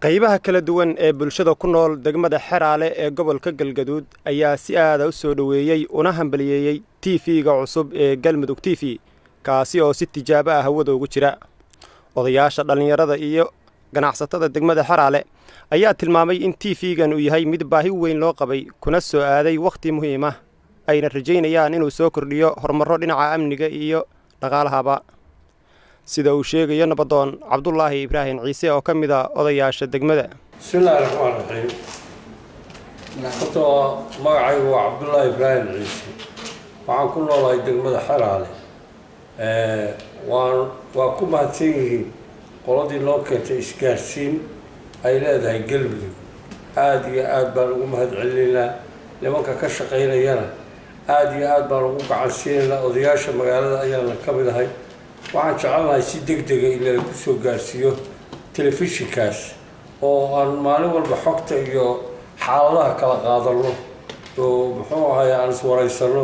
qaybaha kala duwan ee bulshada ku nool degmada Xeraale ee gobolka Galgaduud ayaa si aad u soo dhaweeyay una hambaliyeeyay TV-ga cusub ee Galmudug TV kaasi oo si tijaabo ah hawada ugu jira. Odayaasha dhalinyarada iyo ganacsatada degmada Xeraale ayaa tilmaamay in TV-gan uu yahay mid baahi weyn loo qabay kuna soo aaday waqti muhiim ah ayna rajaynayaan inuu soo kordhiyo horumar dhinaca amniga iyo dhaqaalahaba. sida uu sheegayo nabadoon Cabdullaahi Ibraahim Ciise oo kamid ah odayaasha degmada. Bismillaahi Rahmaani Rahiim. Magacaygu waa Cabdullaahi Ibraahim Ciise. Waxaan ku noolahay degmada Xeraale. waa ku mahadsan yihiin qoladii loo keentay isgaarsiin ay leedahay Galmudug. aad iyo aad baan ugu mahadcelinaynaa nimanka ka shaqeynayana aad iyo aad baan ugu gacansiinaynaa odayaasha magaalada ayaana ka mid ahay. waxaan jecelnahay si degdeg ah in lagu soo gaarsiiyo telefishinkaas oo aan maalin walba xogta iyo xaaladaha kala qaadano oo muxuu ahaay aan iswaraysano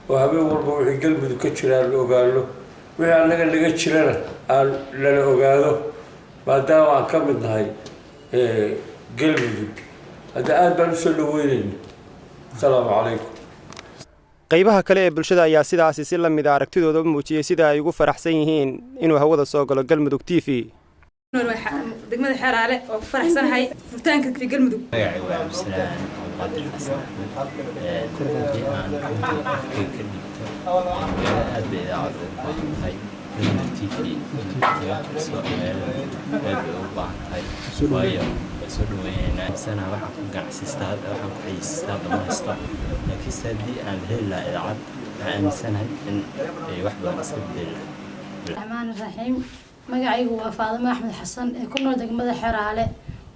oo habeen walba wixii Galmudug ka jira la ogaano wixii anaga naga jirana aan la ogaado maadaama aan ka mid nahay Galmudug. hadda aad baan u soo dhaweynaynaa. Assalaamu calaykum. qaybaha kale ee bulshada ayaa sidaas si la mid ah aragtidooda u muujiyay sida ay ugu faraxsan yihiin inuu hawada soo galo Galmudug TV. degmada Xeraale oo ku faraxsanahay furitaanka TV Galmudug. سنة واحد قاعد واحد كويس استاد لكن سادي أنا هلا العب عن سنة إن واحدة أستبدل. الرحمن الرحيم مقعي هو فاطمة أحمد حسن كنا دقمة حرالة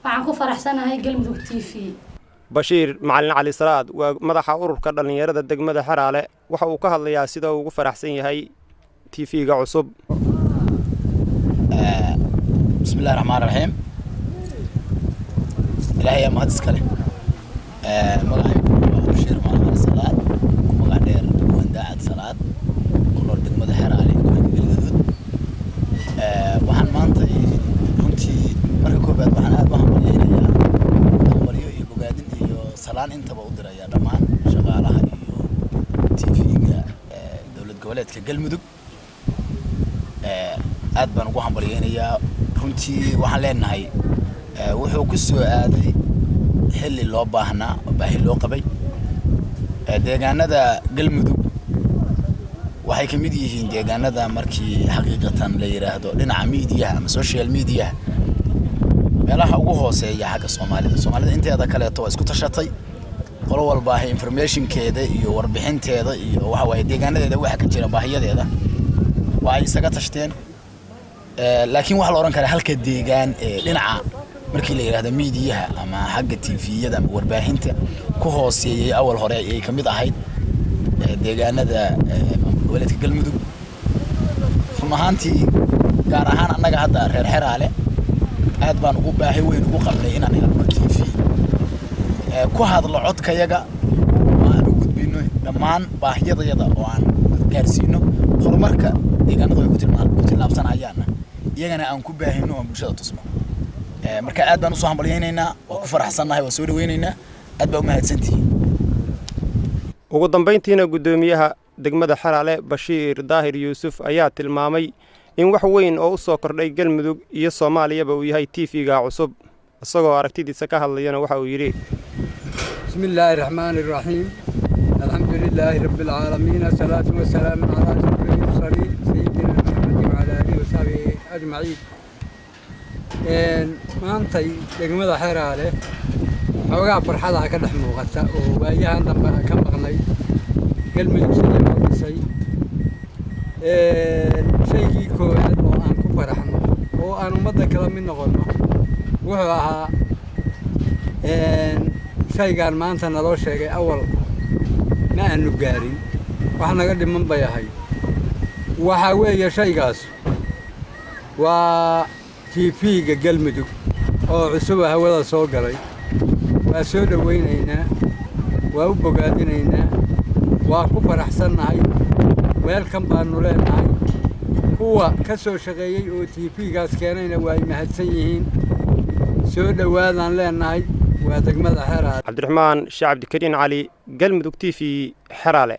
وعن كفر أحسن هاي Galmudug TV. Bashiir Macallin Cali Salaad waa madaxa ururka dhalinyarada degmada Xeraale waxa uu ka hadlayaa sida uu ugu faraxsan yahay TV-ga cusub. Bismillahir Rahmaanir Rahiim. إلهي ما تسكله مقعد بشير مع الصلاة مقعد دير ونداعد صلاة كلور دقمة حرالي Galmudug waxaan maanta runtii marka koobaad waxaan aad u hambalyeeynaa hambalyo iyo bogaadin iyo salaan intaba u diraya dhammaan shaqaalaha iyo TV-ga dawlad goboleedka Galmudug aad baan ugu hambalyeynayaa runtii waxaan leenahay wuxuu ku soo aaday xilli loo baahnaa baahi loo qabay deegaanada Galmudug waxay ka mid yihiin deegaanada markii xaqiiqatan la yiraahdo dhinaca media ama social media meelaha ugu hooseeya xagga Soomaalida inteeda kale oo isku tashatay qolo walba information-keeda iyo warbixinteeda iyo waxa way deegaanadeeda waxa ka jira baahiyadeeda waa ay isaga tashteen laakiin waxa la oran karaa halka deegaan dhinaca markii la yiraahdo media ama xagga TV-yada ama warbaahinta ku hooseeyay awal hore ay ka mid ahayd deegaanada gobolka Galmudug. rumahantii gaar ahaan annaga hadda reer Xeraale aad baan ugu baahi weyn ugu qabnay inaan helno TV ku hadlo codkayaga aan u gudbino dhammaan baahiyadayada oo aan gaarsiino horumarka deegaanada ay ku tilmaamsanayaan iyagana aan ku baahino oo bulshada tusmo. marka aad baan u soo hambalyeynaa oo ku faraxsanahay oo soo dhaweynaynaa aad baa u mahadsantihiin. ugu dambeyntiina gudoomiyaha degmada Xeraale Bashiir Daahir Yuusuf ayaa tilmaamay in wax weyn oo u soo kordhay Galmudug iyo Soomaaliyaba uu yahay TV-ga cusub isagoo aragtidiisa ka hadlayana waxa uu yiri. Bismillahir Rahmaanir Rahiim. Alhamdulillahi Rabbil Aalamiin. Salaatu wa salaamu ala ashrafil mursaliin sayyidina Muhammad wa ala alihi wa sahbihi ajma'iin. maanta degmada Xeraale xogaa farxada ka dhex muuqata oo waayahan dambe ka maqnay Galmudug sidii loo dhisay shaygii koowaad oo aan ku faraxno oo aan ummadda kala mid noqono wuxuu ahaa shaygaan maanta naloo sheegay awal ma aanu gaarin wax naga dhiman bay ahay waxa weeye shaygaas waa TV-ga Galmudug oo cusub hawada soo galay waa soo dhaweynaynaa waa u bogaadinaynaa waa ku faraxsanahay welcome baanu leenahay kuwa ka soo shaqeeyay oo TV-gaas keenayna waa mahadsan yihiin soo dhawaadaan leenahay waa degmada xeraale cabdiraxmaan sheekh cabdikariin cali galmudug TV xeraale